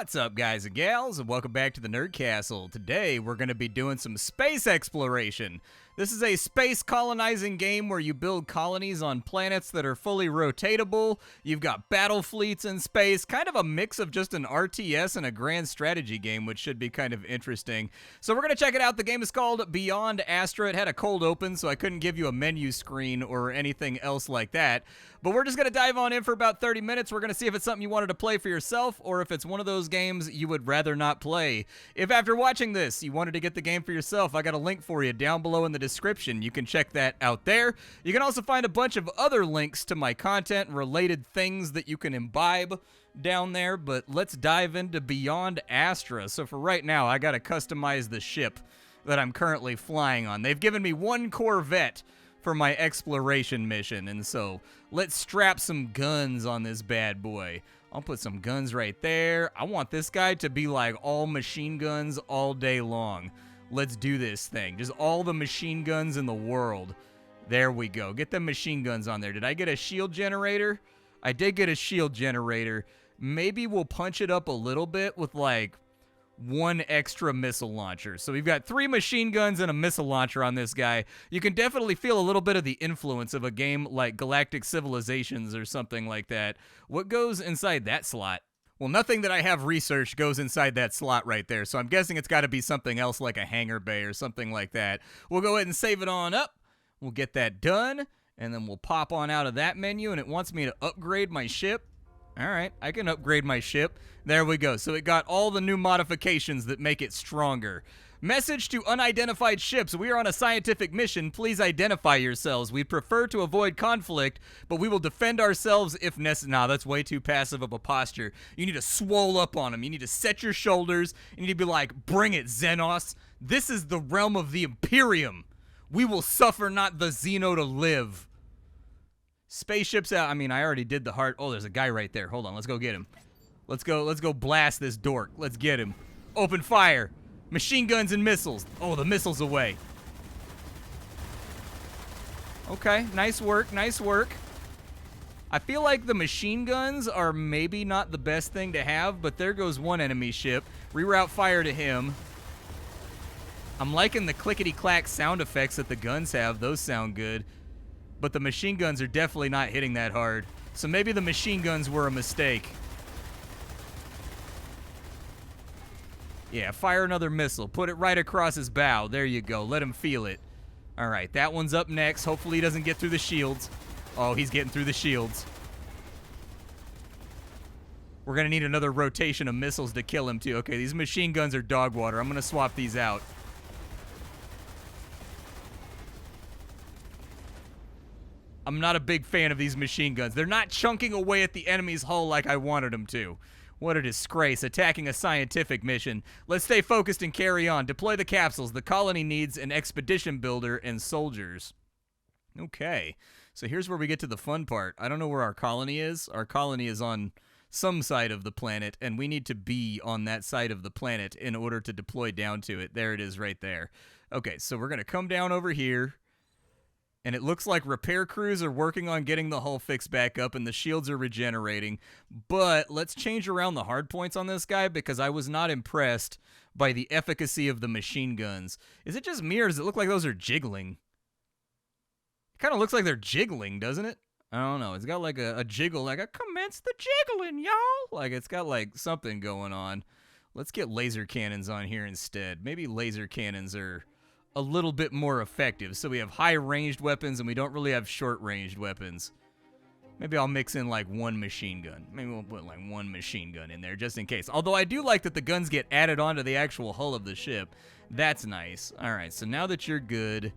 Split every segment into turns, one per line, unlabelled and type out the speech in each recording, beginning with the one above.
What's up, guys and gals, and welcome back to the Nerd Castle. Today, we're going to be doing some space exploration. This is a space colonizing game where you build colonies on planets that are fully rotatable. You've got battle fleets in space, kind of a mix of just an RTS and a grand strategy game, which should be kind of interesting. So we're going to check it out. The game is called Beyond Astra. It had a cold open, so I couldn't give you a menu screen or anything else like that. But we're just going to dive on in for about 30 minutes. We're going to see if it's something you wanted to play for yourself or if it's one of those games you would rather not play. If after watching this, you wanted to get the game for yourself, I got a link for you down below in the description. You can check that out there. You can also find a bunch of other links to my content and related things that you can imbibe down there. But let's dive into Beyond Astra. So for right now, I got to customize the ship that I'm currently flying on. They've given me one Corvette for my exploration mission, and so let's strap some guns on this bad boy. I'll put some guns right there. I want this guy to be like all machine guns all day long. Let's do this thing. Just all the machine guns in the world. There we go. Get them machine guns on there. Did I get a shield generator? I did get a shield generator. Maybe we'll punch it up a little bit with like one extra missile launcher. So we've got 3 machine guns and a missile launcher on this guy. You can definitely feel a little bit of the influence of a game like Galactic Civilizations or something like that. What goes inside that slot? Well, nothing that I have researched goes inside that slot right there, so I'm guessing it's got to be something else like a hangar bay or something like that. We'll go ahead and save it on up. We'll get that done, and then we'll pop on out of that menu, and it wants me to upgrade my ship. All right, I can upgrade my ship. There we go. So it got all the new modifications that make it stronger. Message to unidentified ships. We are on a scientific mission. Please identify yourselves. We prefer to avoid conflict, but we will defend ourselves if necessary. Nah, that's way too passive of a posture. You need to swole up on them. You need to set your shoulders. You need to be like, bring it, Xenos. This is the realm of the Imperium. We will suffer not the Xeno to live. Spaceships out. I mean, I already did the heart. Oh, there's a guy right there. Hold on. Let's go get him. Let's go blast this dork. Let's get him. Open fire. Machine guns and missiles. Oh, the missiles away. Okay, nice work, nice work. I feel like the machine guns are maybe not the best thing to have, but there goes one enemy ship. Reroute fire to him. I'm liking the clickety-clack sound effects that the guns have. Those sound good. But the machine guns are definitely not hitting that hard. So maybe the machine guns were a mistake. Yeah, fire another missile. Put it right across his bow. There you go. Let him feel it. All right, that one's up next. Hopefully he doesn't get through the shields. Oh, he's getting through the shields. We're going to need another rotation of missiles to kill him, too. Okay, these machine guns are dog water. I'm going to swap these out. I'm not a big fan of these machine guns. They're not chunking away at the enemy's hull like I wanted them to. What a disgrace, attacking a scientific mission. Let's stay focused and carry on. Deploy the capsules. The colony needs an expedition builder and soldiers. Okay, so here's where we get to the fun part. I don't know where our colony is. Our colony is on some side of the planet, and we need to be on that side of the planet in order to deploy down to it. There it is right there. Okay, so we're going to come down over here. And it looks like repair crews are working on getting the hull fixed back up and the shields are regenerating. But let's change around the hard points on this guy because I was not impressed by the efficacy of the machine guns. Is it just me or does it look like those are jiggling? It kind of looks like they're jiggling, doesn't it? I don't know. It's got like a jiggle, like a commence the jiggling, y'all. Like it's got like something going on. Let's get laser cannons on here instead. Maybe laser cannons are a little bit more effective. So we have high-ranged weapons, and we don't really have short-ranged weapons. Maybe I'll mix in, like, one machine gun. Maybe we'll put, like, one machine gun in there, just in case. Although I do like that the guns get added onto the actual hull of the ship. That's nice. All right, so now that you're good,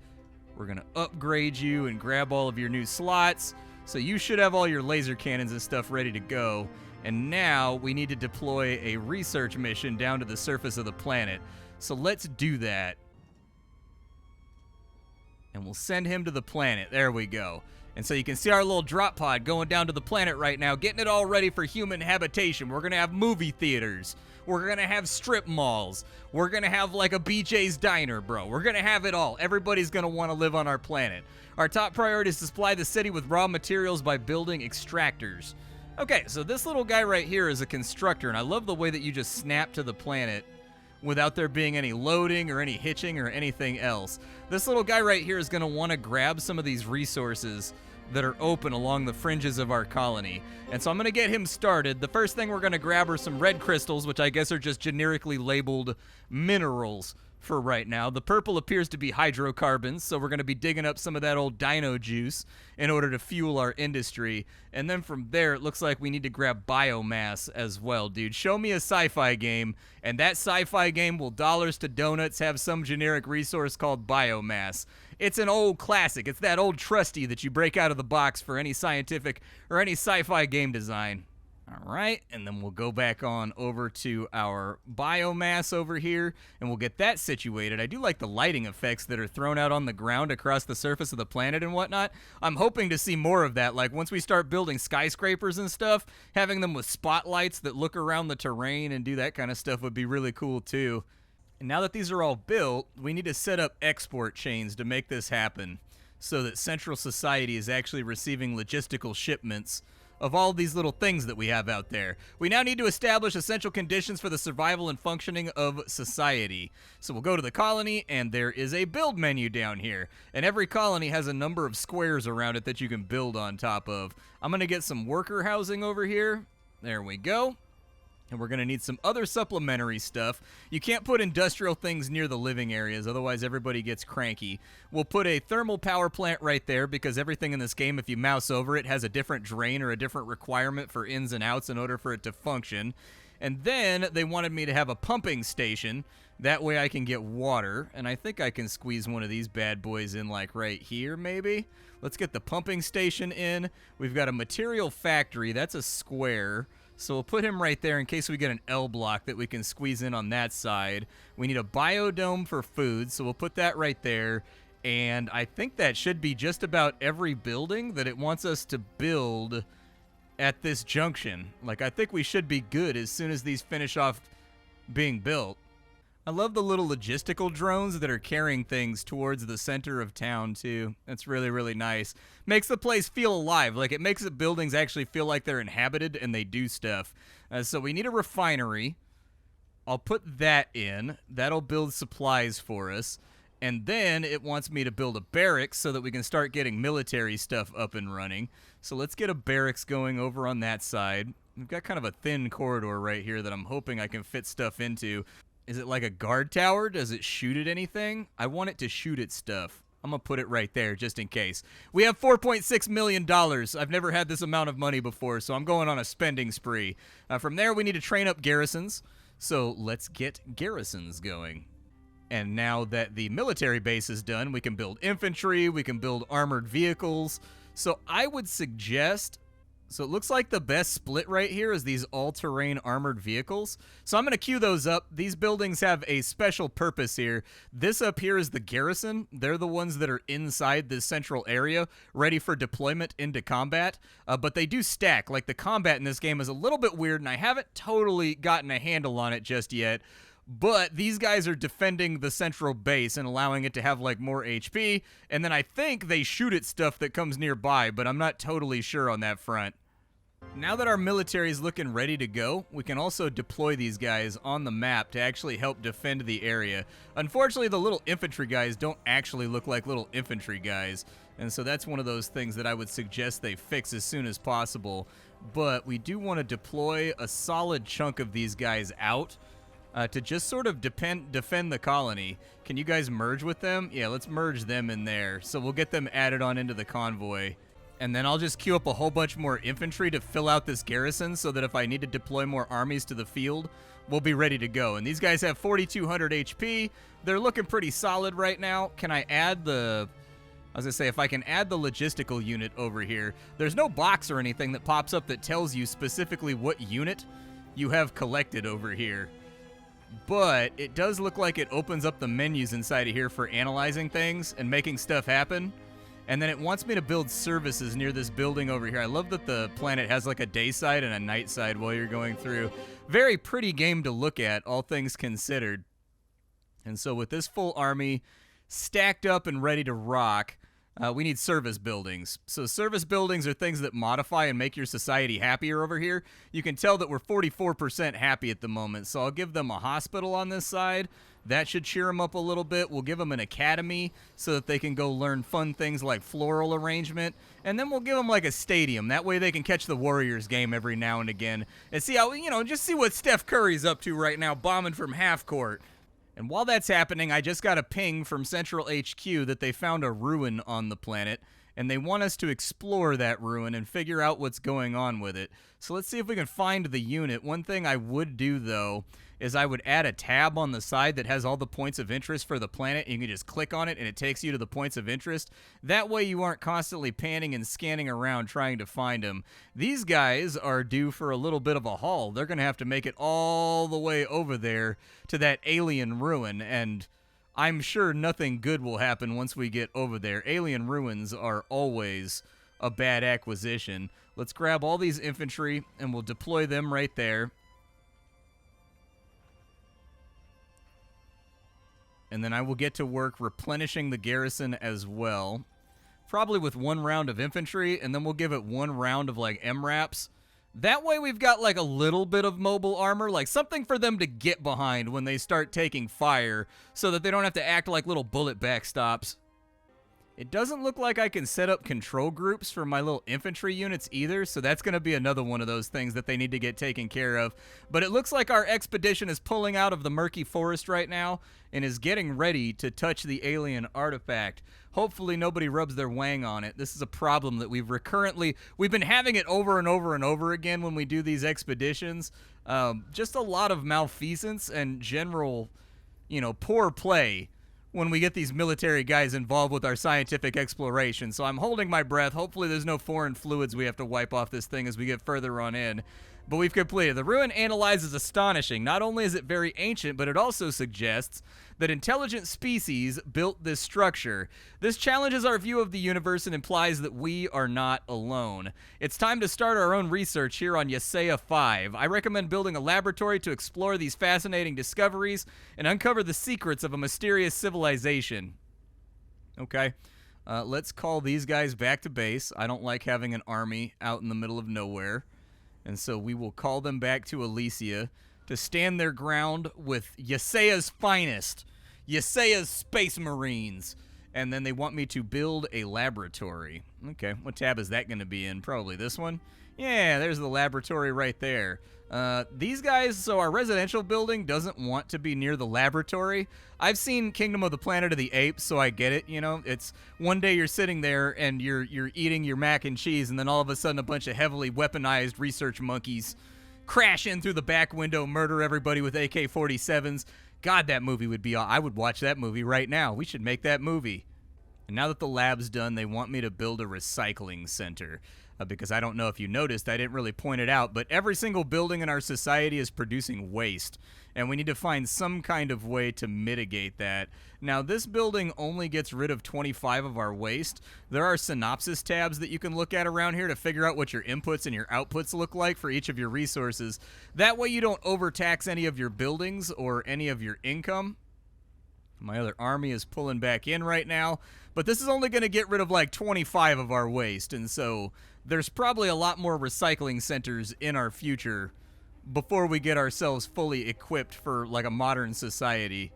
we're going to upgrade you and grab all of your new slots. So you should have all your laser cannons and stuff ready to go. And now we need to deploy a research mission down to the surface of the planet. So let's do that. And we'll send him to the planet. There we go. And so you can see our little drop pod going down to the planet right now, getting it all ready for human habitation. We're going to have movie theaters. We're going to have strip malls. We're going to have like a BJ's diner, bro. We're going to have it all. Everybody's going to want to live on our planet. Our top priority is to supply the city with raw materials by building extractors. Okay, so this little guy right here is a constructor, and I love the way that you just snap to the planet without there being any loading or any hitching or anything else. This little guy right here is going to want to grab some of these resources that are open along the fringes of our colony. And so I'm going to get him started. The first thing we're going to grab are some red crystals, which I guess are just generically labeled minerals for right now. The purple appears to be hydrocarbons, so we're going to be digging up some of that old dino juice in order to fuel our industry. And then from there, it looks like we need to grab biomass as well, dude. Show me a sci-fi game, and that sci-fi game will dollars to donuts have some generic resource called biomass. It's an old classic. It's that old trusty that you break out of the box for any scientific or any sci-fi game design. All right, and then we'll go back on over to our biomass over here, and we'll get that situated. I do like the lighting effects that are thrown out on the ground across the surface of the planet and whatnot. I'm hoping to see more of that, like once we start building skyscrapers and stuff, having them with spotlights that look around the terrain and do that kind of stuff would be really cool too. And now that these are all built, we need to set up export chains to make this happen so that Central Society is actually receiving logistical shipments of all these little things that we have out there. We now need to establish essential conditions for the survival and functioning of society. So we'll go to the colony, and there is a build menu down here. And every colony has a number of squares around it that you can build on top of. I'm going to get some worker housing over here. There we go. And we're going to need some other supplementary stuff. You can't put industrial things near the living areas, otherwise everybody gets cranky. We'll put a thermal power plant right there because everything in this game, if you mouse over it, has a different drain or a different requirement for ins and outs in order for it to function. And then they wanted me to have a pumping station. That way I can get water. And I think I can squeeze one of these bad boys in like right here maybe. Let's get the pumping station in. We've got a material factory. That's a square. So we'll put him right there in case we get an L block that we can squeeze in on that side. We need a biodome for food, so we'll put that right there. And I think that should be just about every building that it wants us to build at this junction. Like, I think we should be good as soon as these finish off being built. I love the little logistical drones that are carrying things towards the center of town, too. That's really, really nice. Makes the place feel alive. Like, it makes the buildings actually feel like they're inhabited and they do stuff. So we need a refinery. I'll put that in. That'll build supplies for us. And then it wants me to build a barracks so that we can start getting military stuff up and running. So let's get a barracks going over on that side. We've got kind of a thin corridor right here that I'm hoping I can fit stuff into. Is it like a guard tower? Does it shoot at anything? I want it to shoot at stuff. I'm going to put it right there just in case. We have $4.6 million. I've never had this amount of money before, so I'm going on a spending spree. From there, we need to train up garrisons. So let's get garrisons going. And now that the military base is done, we can build infantry, we can build armored vehicles. So I would suggest... So it looks like the best split right here is these all-terrain armored vehicles. So I'm going to queue those up. These buildings have a special purpose here. This up here is the garrison. They're the ones that are inside this central area, ready for deployment into combat. But they do stack. Like, the combat in this game is a little bit weird, and I haven't totally gotten a handle on it just yet. But these guys are defending the central base and allowing it to have, like, more HP. And then I think they shoot at stuff that comes nearby, but I'm not totally sure on that front. Now that our military is looking ready to go, we can also deploy these guys on the map to actually help defend the area. Unfortunately, the little infantry guys don't actually look like little infantry guys. And so that's one of those things that I would suggest they fix as soon as possible. But we do want to deploy a solid chunk of these guys out. To just sort of defend the colony. Can you guys merge with them? Yeah, let's merge them in there. So we'll get them added on into the convoy. And then I'll just queue up a whole bunch more infantry to fill out this garrison so that if I need to deploy more armies to the field, we'll be ready to go. And these guys have 4,200 HP. They're looking pretty solid right now. Can I add the... I was going to say, if I can add the logistical unit over here, there's no box or anything that pops up that tells you specifically what unit you have collected over here. But it does look like it opens up the menus inside of here for analyzing things and making stuff happen. And then it wants me to build services near this building over here. I love that the planet has like a day side and a night side while you're going through. Very pretty game to look at, all things considered. And so with this full army stacked up and ready to rock, We need service buildings. So service buildings are things that modify and make your society happier over here. You can tell that we're 44% happy at the moment, so I'll give them a hospital on this side. That should cheer them up a little bit. We'll give them an academy so that they can go learn fun things like floral arrangement. And then we'll give them like a stadium. That way they can catch the Warriors game every now and again. And see how, just see what Steph Curry's up to right now, bombing from half court. And while that's happening, I just got a ping from Central HQ that they found a ruin on the planet, and they want us to explore that ruin and figure out what's going on with it. So let's see if we can find the unit. One thing I would do, though, is I would add a tab on the side that has all the points of interest for the planet. You can just click on it, and it takes you to the points of interest. That way you aren't constantly panning and scanning around trying to find them. These guys are due for a little bit of a haul. They're going to have to make it all the way over there to that alien ruin, and I'm sure nothing good will happen once we get over there. Alien ruins are always a bad acquisition. Let's grab all these infantry, and we'll deploy them right there. And then I will get to work replenishing the garrison as well. Probably with 1 round of infantry, and then we'll give it 1 round of, like, MRAPs. That way we've got, like, a little bit of mobile armor, like something for them to get behind when they start taking fire, so that they don't have to act like little bullet backstops. It doesn't look like I can set up control groups for my little infantry units either, so that's going to be another one of those things that they need to get taken care of. But it looks like our expedition is pulling out of the murky forest right now and is getting ready to touch the alien artifact. Hopefully nobody rubs their wang on it. This is a problem that we've been having it over and over and over again when we do these expeditions. Just a lot of malfeasance and general, poor play when we get these military guys involved with our scientific exploration. So I'm holding my breath. Hopefully there's no foreign fluids we have to wipe off this thing as we get further on in. But we've completed. The ruin analyze is astonishing. Not only is it very ancient, but it also suggests that intelligent species built this structure. This challenges our view of the universe and implies that we are not alone. It's time to start our own research here on Yesaya 5. I recommend building a laboratory to explore these fascinating discoveries and uncover the secrets of a mysterious civilization. Okay. Let's call these guys back to base. I don't like having an army out in the middle of nowhere. And so we will call them back to Elysia to stand their ground with Yesaya's finest, Yesaya's Space Marines. And then they want me to build a laboratory. Okay, what tab is that going to be in? Probably this one. Yeah, there's the laboratory right there. These guys, so our residential building doesn't want to be near the laboratory. I've seen Kingdom of the Planet of the Apes, so I get it, It's one day you're sitting there and you're eating your mac and cheese, and then all of a sudden a bunch of heavily weaponized research monkeys crash in through the back window, murder everybody with AK-47s. God, that movie would be... I would watch that movie right now. We should make that movie. And now that the lab's done, they want me to build a recycling center. Because I don't know if you noticed, I didn't really point it out, but every single building in our society is producing waste, and we need to find some kind of way to mitigate that. Now, this building only gets rid of 25 of our waste. There are synopsis tabs that you can look at around here to figure out what your inputs and your outputs look like for each of your resources. That way you don't overtax any of your buildings or any of your income. My other army is pulling back in right now, but this is only going to get rid of like 25 of our waste, and so there's probably a lot more recycling centers in our future before we get ourselves fully equipped for like a modern society.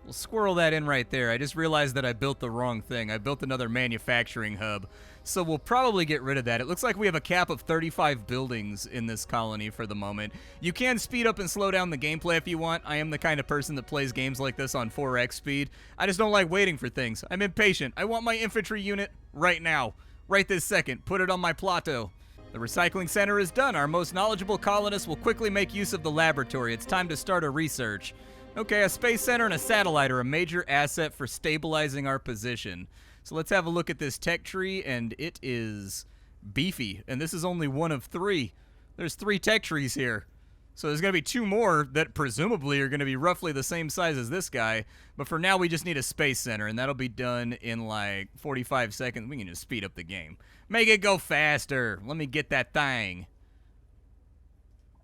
We'll squirrel that in right there. I just realized that I built the wrong thing. I built another manufacturing hub, so we'll probably get rid of that. It looks like we have a cap of 35 buildings in this colony for the moment. You can speed up and slow down the gameplay if you want. I am the kind of person that plays games like this on 4x speed. I just don't like waiting for things. I'm impatient. I want my infantry unit right now. Right this second. Put it on my plateau. The recycling center is done. Our most knowledgeable colonists will quickly make use of the laboratory. It's time to start a research. Okay, a space center and a satellite are a major asset for stabilizing our position. So let's have a look at this tech tree, and it is beefy. And this is only one of 3. There's 3 tech trees here. So there's going to be 2 more that presumably are going to be roughly the same size as this guy. But for now, we just need a space center, and that'll be done in like 45 seconds. We can just speed up the game. Make it go faster. Let me get that thing.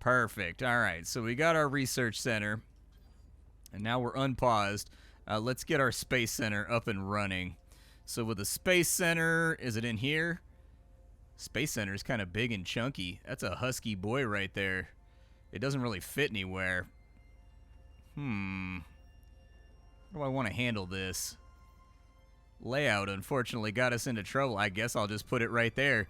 Perfect. All right, so we got our research center. And now we're unpaused. Let's get our space center up and running. So with the Space Center, is it in here? Space Center is kind of big and chunky. That's a husky boy right there. It doesn't really fit anywhere. How do I want to handle this? Layout, unfortunately, got us into trouble. I guess I'll just put it right there.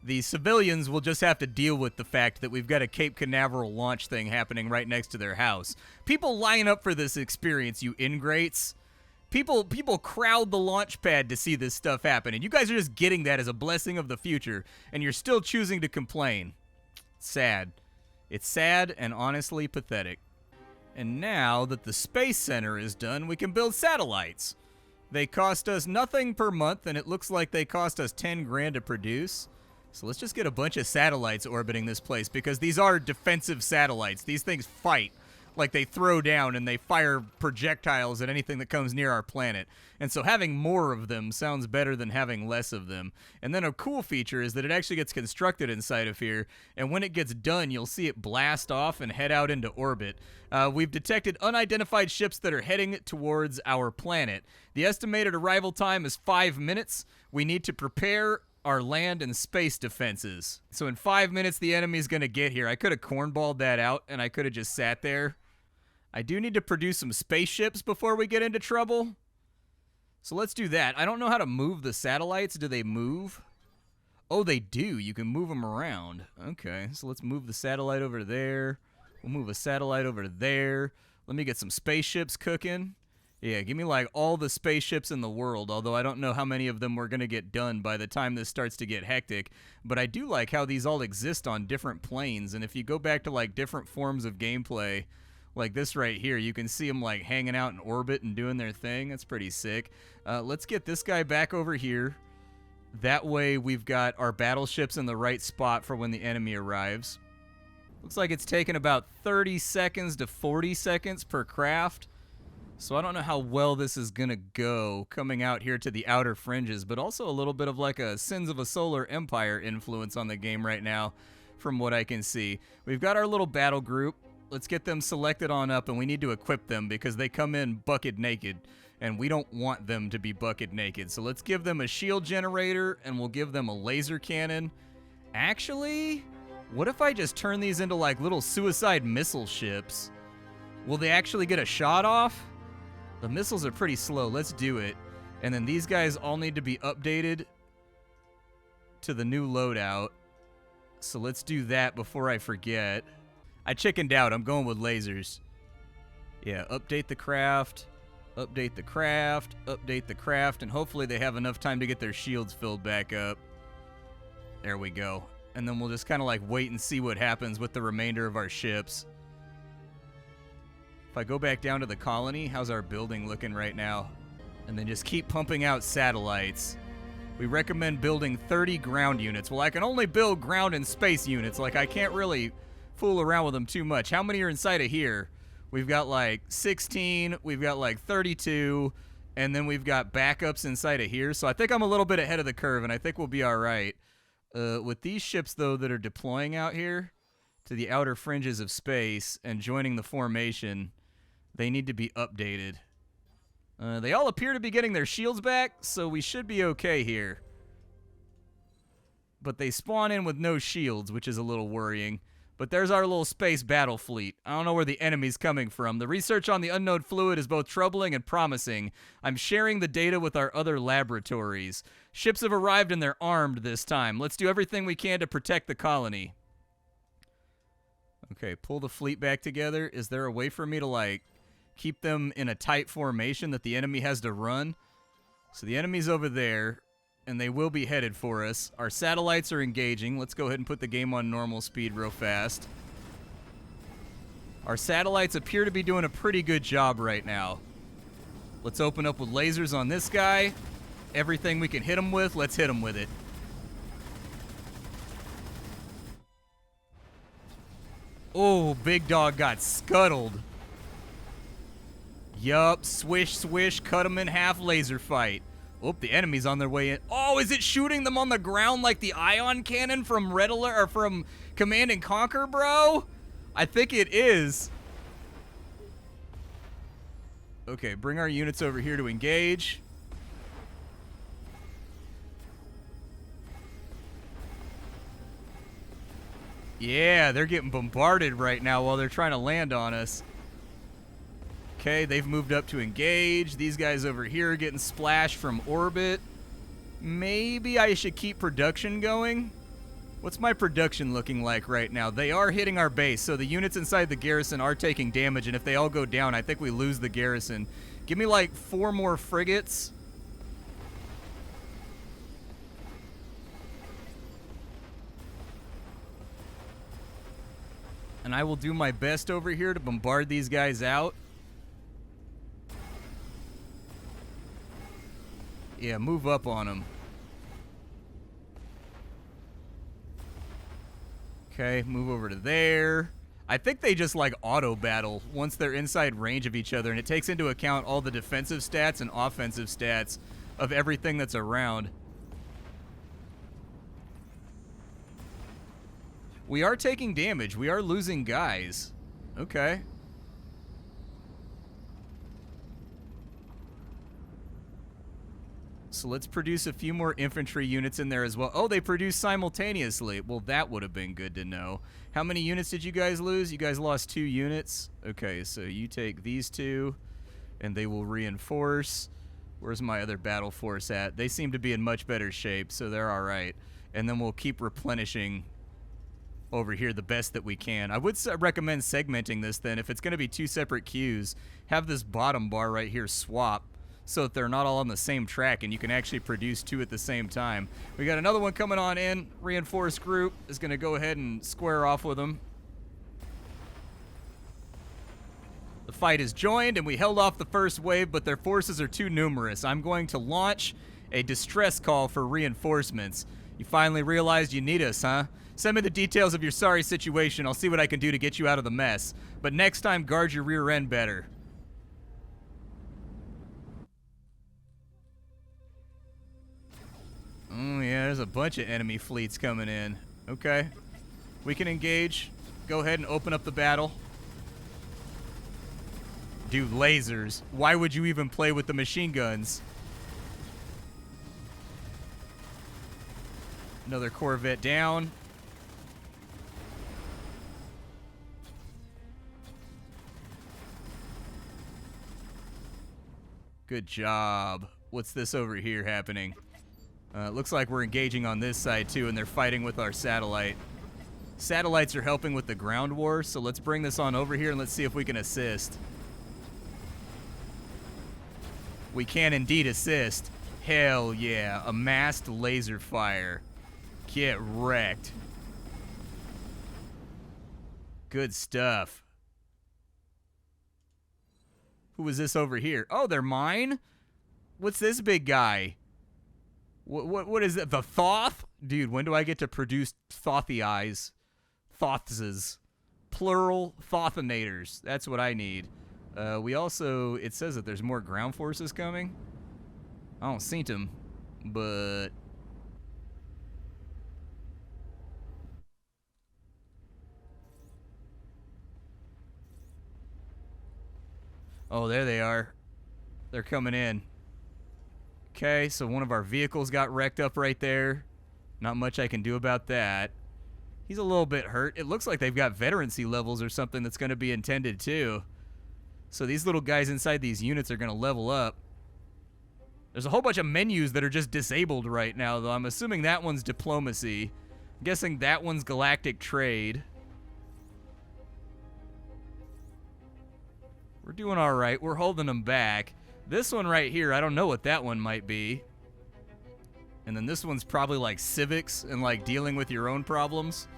The civilians will just have to deal with the fact that we've got a Cape Canaveral launch thing happening right next to their house. People line up for this experience, you ingrates. People crowd the launch pad to see this stuff happen, and you guys are just getting that as a blessing of the future, and you're still choosing to complain. Sad. It's sad and honestly pathetic. And now that the Space Center is done, we can build satellites. They cost us nothing per month, and it looks like they cost us 10 grand to produce. So let's just get a bunch of satellites orbiting this place, because these are defensive satellites. These things fight. Like, they throw down and they fire projectiles at anything that comes near our planet. And so having more of them sounds better than having less of them. And then a cool feature is that it actually gets constructed inside of here, and when it gets done, you'll see it blast off and head out into orbit. We've detected unidentified ships that are heading towards our planet. The estimated arrival time is 5 minutes. We need to prepare our land and space defenses. So in 5 minutes, the enemy's going to get here. I could have cornballed that out, and I could have just sat there. I do need to produce some spaceships before we get into trouble. So let's do that. I don't know how to move the satellites. Do they move? Oh, they do. You can move them around. Okay, so let's move the satellite over there. We'll move a satellite over there. Let me get some spaceships cooking. Yeah, give me like all the spaceships in the world, although I don't know how many of them we're going to get done by the time this starts to get hectic. But I do like how these all exist on different planes, and if you go back to like different forms of gameplay, like this right here, you can see them like hanging out in orbit and doing their thing. That's pretty sick. Let's get this guy back over here. That way we've got our battleships in the right spot for when the enemy arrives. Looks like it's taken about 30 seconds to 40 seconds per craft. So I don't know how well this is going to go coming out here to the outer fringes, but also a little bit of like a Sins of a Solar Empire influence on the game right now from what I can see. We've got our little battle group. Let's get them selected on up, and we need to equip them because they come in bucket naked, and we don't want them to be bucket naked. So let's give them a shield generator, and we'll give them a laser cannon. Actually, what if I just turn these into like little suicide missile ships? Will they actually get a shot off? The missiles are pretty slow. Let's do it. And then these guys all need to be updated to the new loadout. So let's do that before I forget. I chickened out. I'm going with lasers. Yeah, update the craft, update the craft, update the craft, and hopefully they have enough time to get their shields filled back up. There we go. And then we'll just kind of like wait and see what happens with the remainder of our ships. If I go back down to the colony, how's our building looking right now? And then just keep pumping out satellites. We recommend building 30 ground units. Well, I can only build ground and space units. Like, I can't really fool around with them too much. How many are inside of here? We've got like 16, we've got like 32, and then we've got backups inside of here. So I think I'm a little bit ahead of the curve, and I think we'll be all right. With these ships, though, that are deploying out here to the outer fringes of space and joining the formation, they need to be updated. They all appear to be getting their shields back, so we should be okay here. But they spawn in with no shields, which is a little worrying. But there's our little space battle fleet. I don't know where the enemy's coming from. The research on the unknown fluid is both troubling and promising. I'm sharing the data with our other laboratories. Ships have arrived and they're armed this time. Let's do everything we can to protect the colony. Okay, pull the fleet back together. Is there a way for me to, like, keep them in a tight formation that the enemy has to run? So the enemy's over there, and they will be headed for us. Our satellites are engaging. Let's go ahead and put the game on normal speed real fast. Our satellites appear to be doing a pretty good job right now. Let's open up with lasers on this guy. Everything we can hit him with, let's hit him with it. Oh, big dog got scuttled. Yup, swish, swish, cut him in half, laser fight. Oh, the enemy's on their way in. Oh, is it shooting them on the ground like the ion cannon from Red Alert or from Command and Conquer, bro? I think it is. Okay, bring our units over here to engage. Yeah, they're getting bombarded right now while they're trying to land on us. Okay, they've moved up to engage. These guys over here are getting splashed from orbit. Maybe I should keep production going. What's my production looking like right now? They are hitting our base, so the units inside the garrison are taking damage, and if they all go down, I think we lose the garrison. Give me like 4 more frigates. And I will do my best over here to bombard these guys out. Yeah, move up on them. Okay, move over to there. I think they just like auto battle once they're inside range of each other, and it takes into account all the defensive stats and offensive stats of everything that's around. We are taking damage. We are losing guys. Okay. So let's produce a few more infantry units in there as well. Oh, they produce simultaneously. Well, that would have been good to know. How many units did you guys lose? You guys lost 2 units. Okay, so you take these 2, and they will reinforce. Where's my other battle force at? They seem to be in much better shape, so they're all right. And then we'll keep replenishing over here the best that we can. I would recommend segmenting this then. If it's going to be 2 separate queues, have this bottom bar right here swap, so that they're not all on the same track and you can actually produce 2 at the same time. We got another one coming on in. Reinforced group is going to go ahead and square off with them. The fight is joined, and we held off the first wave, but their forces are too numerous. I'm going to launch a distress call for reinforcements. You finally realized you need us, huh? Send me the details of your sorry situation. I'll see what I can do to get you out of the mess. But next time, guard your rear end better. Oh, yeah, there's a bunch of enemy fleets coming in. Okay. We can engage. Go ahead and open up the battle. Dude, lasers. Why would you even play with the machine guns? Another Corvette down. Good job. What's this over here happening? It looks like we're engaging on this side too, and they're fighting with our satellite. Satellites are helping with the ground war, so let's bring this on over here and let's see if we can assist. We can indeed assist. Hell yeah, a massed laser fire. Get wrecked. Good stuff. Who is this over here? Oh, they're mine? What's this big guy? What is it? The Thoth? Dude, when do I get to produce Thothy eyes? Thothses. Plural Thothinators. That's what I need. We also, it says that there's more ground forces coming. I don't see them, but... Oh, there they are. They're coming in. Okay, so one of our vehicles got wrecked up right there. Not much I can do about that. He's a little bit hurt. It looks like they've got veterancy levels or something that's going to be intended too. So these little guys inside these units are going to level up. There's a whole bunch of menus that are just disabled right now, though. I'm assuming that one's diplomacy. I'm guessing that one's galactic trade. We're doing all right. We're holding them back. This one right here, I don't know what that one might be. And then this one's probably like civics and like dealing with your own problems.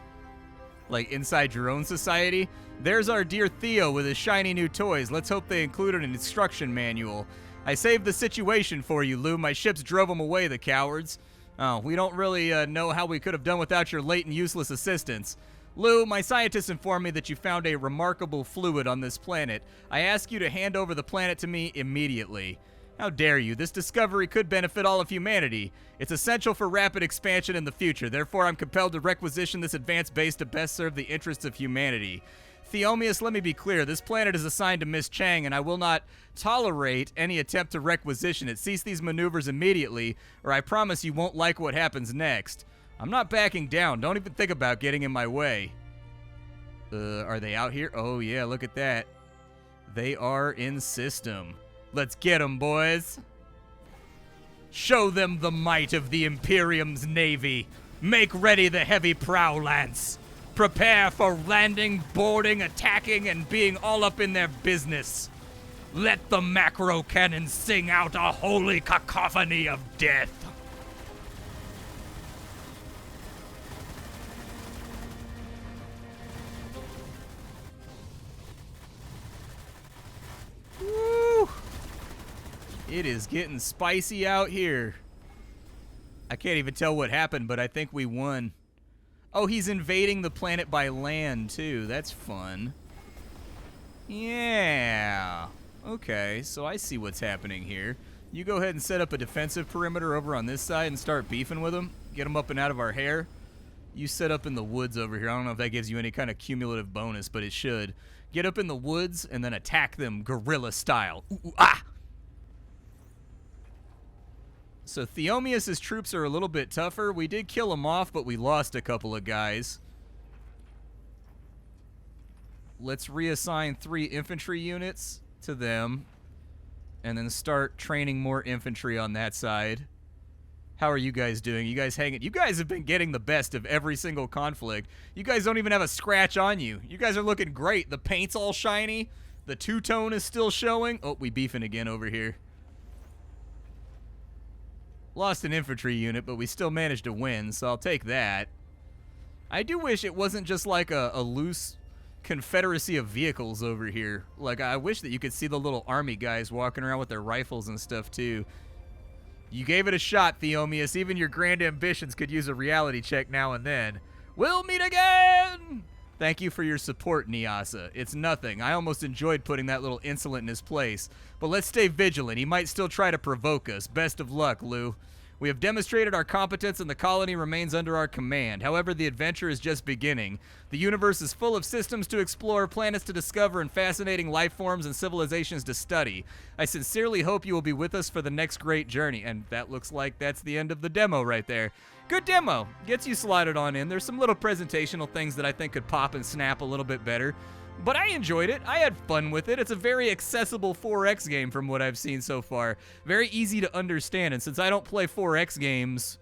Like inside your own society. There's our dear Theo with his shiny new toys. Let's hope they included an instruction manual. I saved the situation for you, Lou. My ships drove them away, the cowards. Oh, we don't really know how we could have done without your late and useless assistance. Lou, my scientists informed me that you found a remarkable fluid on this planet. I ask you to hand over the planet to me immediately. How dare you? This discovery could benefit all of humanity. It's essential for rapid expansion in the future. Therefore, I'm compelled to requisition this advanced base to best serve the interests of humanity. Theomius, let me be clear. This planet is assigned to Miss Chang, and I will not tolerate any attempt to requisition it. Cease these maneuvers immediately, or I promise you won't like what happens next. I'm not backing down. Don't even think about getting in my way. Are they out here? Oh, yeah, look at that. They are in system. Let's get them, boys. Show them the might of the Imperium's navy. Make ready the heavy prow lance. Prepare for landing, boarding, attacking, and being all up in their business. Let the macro cannons sing out a holy cacophony of death. Woo! It is getting spicy out here. I can't even tell what happened, but I think we won. Oh, he's invading the planet by land, too. That's fun. Yeah. Okay, so I see what's happening here. You go ahead and set up a defensive perimeter over on this side and start beefing with them. Get them up and out of our hair. You set up in the woods over here. I don't know if that gives you any kind of cumulative bonus, but it should. Get up in the woods and then attack them guerrilla style. Ooh, ooh, ah! So Theomius' troops are a little bit tougher. We did kill them off, but we lost a couple of guys. Let's reassign 3 infantry units to them and then start training more infantry on that side. How are you guys doing? You guys hanging? You guys have been getting the best of every single conflict. You guys don't even have a scratch on you. You guys are looking great. The paint's all shiny. The two-tone is still showing. Oh, we beefing again over here. Lost an infantry unit, but we still managed to win, so I'll take that. I do wish it wasn't just like a loose confederacy of vehicles over here. Like, I wish that you could see the little army guys walking around with their rifles and stuff, too. You gave it a shot, Theomius. Even your grand ambitions could use a reality check now and then. We'll meet again! Thank you for your support, Nyasa. It's nothing. I almost enjoyed putting that little insolent in his place. But let's stay vigilant. He might still try to provoke us. Best of luck, Lou. We have demonstrated our competence and the colony remains under our command. However, the adventure is just beginning. The universe is full of systems to explore, planets to discover, and fascinating life forms and civilizations to study. I sincerely hope you will be with us for the next great journey. And that looks like that's the end of the demo right there. Good demo. Gets you slotted on in. There's some little presentational things that I think could pop and snap a little bit better. But I enjoyed it. I had fun with it. It's a very accessible 4X game from what I've seen so far. Very easy to understand. And since I don't play 4X games,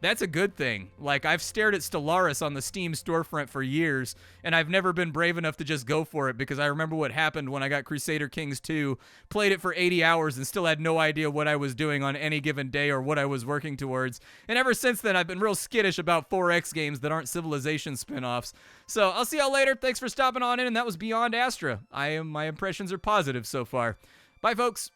that's a good thing. Like, I've stared at Stellaris on the Steam storefront for years, and I've never been brave enough to just go for it because I remember what happened when I got Crusader Kings 2, played it for 80 hours, and still had no idea what I was doing on any given day or what I was working towards. And ever since then, I've been real skittish about 4X games that aren't Civilization spinoffs. So I'll see y'all later. Thanks for stopping on in, and that was Beyond Astra. My impressions are positive so far. Bye, folks.